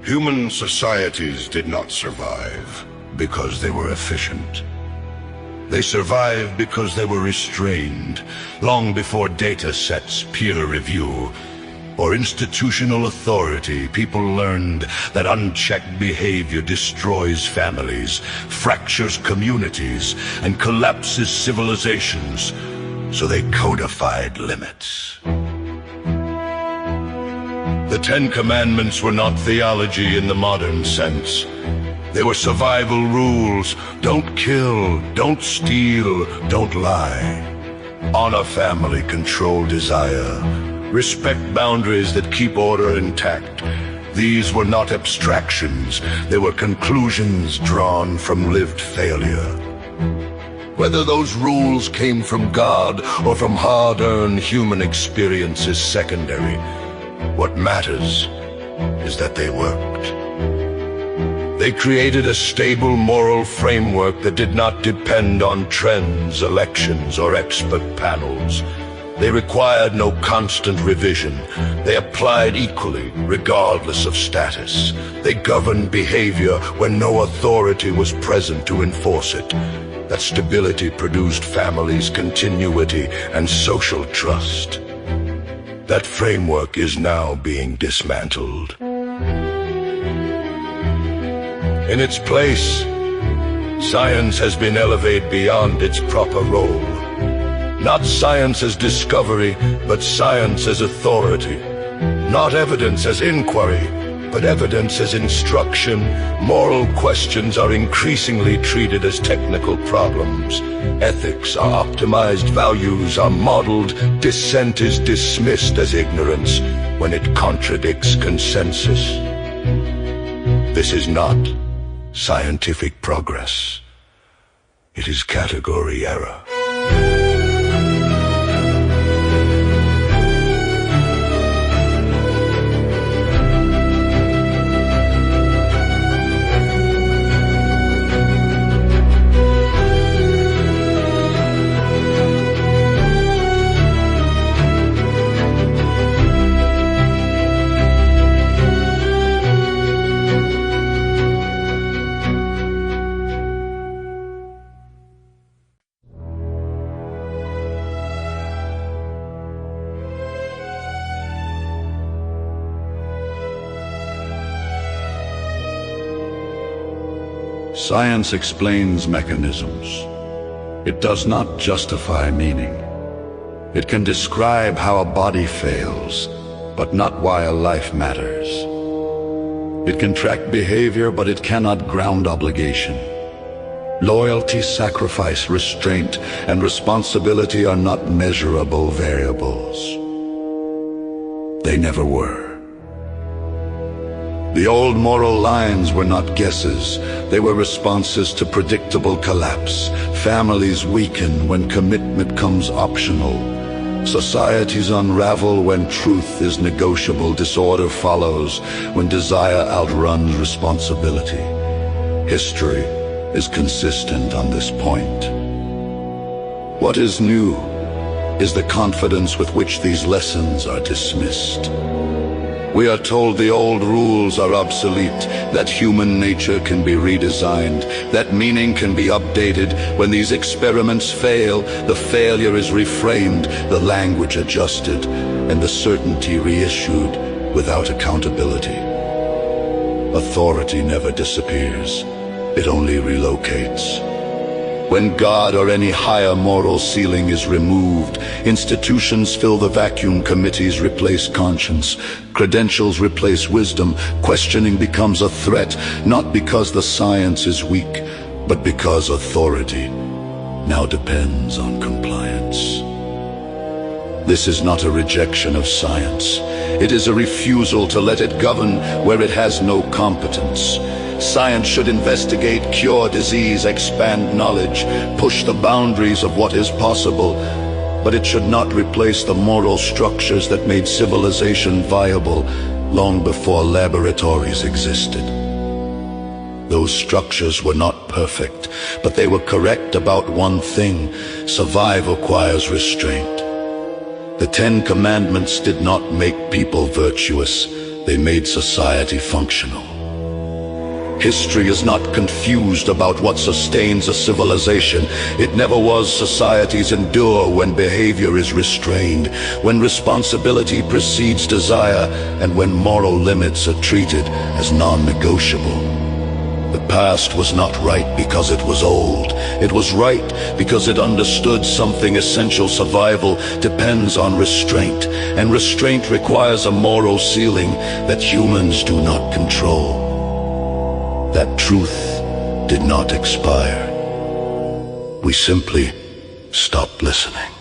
Human societies did not survive because they were efficient. They survived because they were restrained, long before data sets, peer review, or institutional authority. People learned that unchecked behavior destroys families, fractures communities, and collapses civilizations, so they codified limits. The Ten Commandments were not theology in the modern sense. They were survival rules. Don't kill, don't steal, don't lie. Honor family, control desire. Respect boundaries that keep order intact. These were not abstractions. They were conclusions drawn from lived failure. Whether those rules came from God or from hard-earned human experience is secondary. What matters is that they worked. They created a stable moral framework that did not depend on trends, elections, or expert panels. They required no constant revision. They applied equally, regardless of status. They governed behavior when no authority was present to enforce it. That stability produced families, continuity, and social trust. That framework is now being dismantled. In its place, science has been elevated beyond its proper role. Not science as discovery, but science as authority. Not evidence as inquiry, but evidence as instruction. Moral questions are increasingly treated as technical problems. Ethics are optimized, values are modeled, dissent is dismissed as ignorance when it contradicts consensus. This is not scientific progress. It is category error. Science explains mechanisms. It does not justify meaning. It can describe how a body fails, but not why a life matters. It can track behavior, but it cannot ground obligation. Loyalty, sacrifice, restraint, and responsibility are not measurable variables. They never were. The old moral lines were not guesses. They were responses to predictable collapse. Families weaken when commitment comes optional. Societies unravel when truth is negotiable. Disorder follows when desire outruns responsibility. History is consistent on this point. What is new is the confidence with which these lessons are dismissed. We are told the old rules are obsolete, that human nature can be redesigned, that meaning can be updated. When these experiments fail, the failure is reframed, the language adjusted, and the certainty reissued without accountability. Authority never disappears. It only relocates. When God or any higher moral ceiling is removed, institutions fill the vacuum, committees replace conscience, credentials replace wisdom, questioning becomes a threat, not because the science is weak, but because authority now depends on compliance. This is not a rejection of science. It is a refusal to let it govern where it has no competence. Science should investigate, cure disease, expand knowledge, push the boundaries of what is possible, but it should not replace the moral structures that made civilization viable long before laboratories existed. Those structures were not perfect, but they were correct about one thing: survival requires restraint. The Ten Commandments did not make people virtuous, they made society functional. History is not confused about what sustains a civilization. It never was. Societies endure when behavior is restrained, when responsibility precedes desire, and when moral limits are treated as non-negotiable. The past was not right because it was old. It was right because it understood something essential. Survival depends on restraint, and restraint requires a moral ceiling that humans do not control. That truth did not expire. We simply stopped listening.